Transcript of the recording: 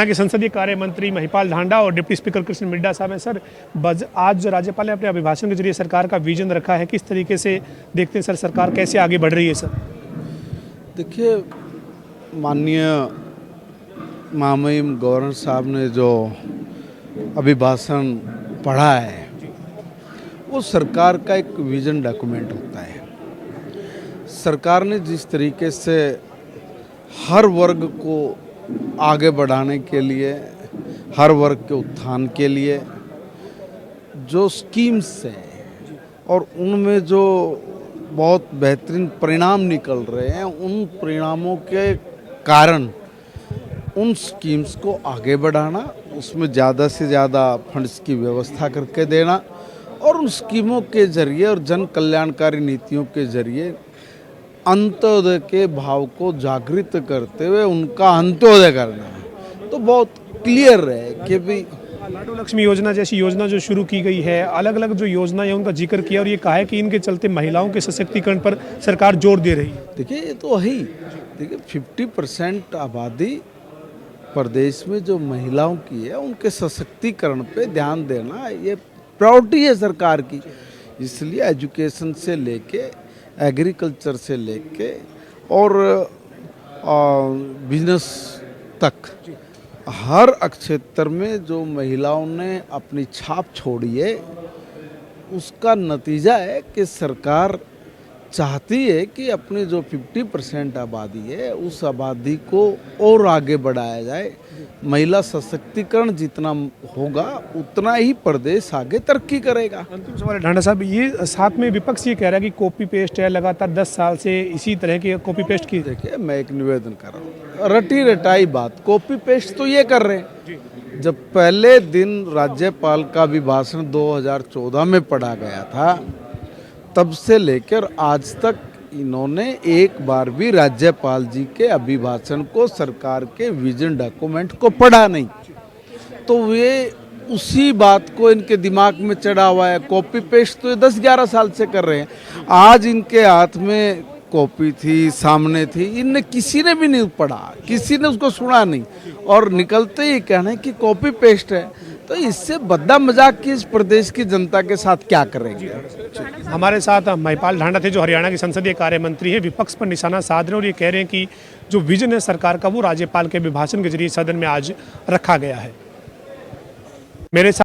यहाँ के संसदीय कार्य मंत्री महिपाल ढांडा और डिप्टी स्पीकर कृष्ण मिड्डा साहब हैं। सर, आज राज्यपाल ने अपने अभिभाषण के जरिए सरकार का विजन रखा है, किस तरीके से देखते हैं सर, सरकार कैसे आगे बढ़ रही है सर? देखिए, माननीय महामहिम गवर्नर साहब ने जो अभिभाषण पढ़ा है वो सरकार का एक विजन डॉक्यूमेंट होता है। सरकार ने जिस तरीके से हर वर्ग को आगे बढ़ाने के लिए, हर वर्ग के उत्थान के लिए जो स्कीम्स हैं और उनमें जो बहुत बेहतरीन परिणाम निकल रहे हैं, उन परिणामों के कारण उन स्कीम्स को आगे बढ़ाना, उसमें ज़्यादा से ज़्यादा फंड्स की व्यवस्था करके देना और उन स्कीमों के जरिए और जन कल्याणकारी नीतियों के जरिए अंत्योदय के भाव को जागृत करते हुए उनका अंत्योदय करना। तो बहुत क्लियर है कि भी लाडो लक्ष्मी योजना जैसी योजना जो शुरू की गई है, अलग अलग जो योजना है उनका जिक्र किया और ये कहा है कि इनके चलते महिलाओं के सशक्तिकरण पर सरकार जोर दे रही है। देखिए, ये तो है ही। देखिए, 50% आबादी प्रदेश में जो महिलाओं की है, उनके सशक्तिकरण पे ध्यान देना ये प्रायोरिटी है सरकार की। इसलिए एजुकेशन से लेके, एग्रीकल्चर से लेके और बिजनेस तक हर क्षेत्र में जो महिलाओं ने अपनी छाप छोड़ी है, उसका नतीजा है कि सरकार चाहती है कि अपनी जो 50% आबादी है उस आबादी को और आगे बढ़ाया जाए। महिला सशक्तिकरण जितना होगा उतना ही प्रदेश आगे तरक्की करेगा। अंतिम सवाल है ढांडा साहब, ये साथ में विपक्ष ये कह रहा है कि कॉपी पेस्ट है, लगातार 10 साल से इसी तरह की कॉपी पेस्ट की। देखिए, मैं एक निवेदन कर रहा हूँ, रटी रटाई बात, कॉपी पेस्ट तो ये कर रहे हैं। जब पहले दिन राज्यपाल का अभिभाषण 2014 में पढ़ा गया था, तब से लेकर आज तक इन्होंने एक बार भी राज्यपाल जी के अभिभाषण को, सरकार के विजन डॉक्यूमेंट को पढ़ा नहीं। तो वे उसी बात को इनके दिमाग में चढ़ा हुआ है। कॉपी पेस्ट तो ये 10-11 साल से कर रहे हैं। आज इनके हाथ में कॉपी थी, सामने थी, इनने किसी ने भी नहीं पढ़ा, किसी ने उसको सुना नहीं और निकलते ही कहना है कि कॉपी पेस्ट है। तो इससे बद्दा मजाक की इस प्रदेश की जनता के साथ क्या करेंगे? हमारे साथ महिपाल ढांडा थे जो हरियाणा के संसदीय कार्य मंत्री हैं, विपक्ष पर निशाना साध रहे हैं और ये कह रहे हैं कि जो विजन है सरकार का वो राज्यपाल के अभिभाषण के जरिए सदन में आज रखा गया है। मेरे साथ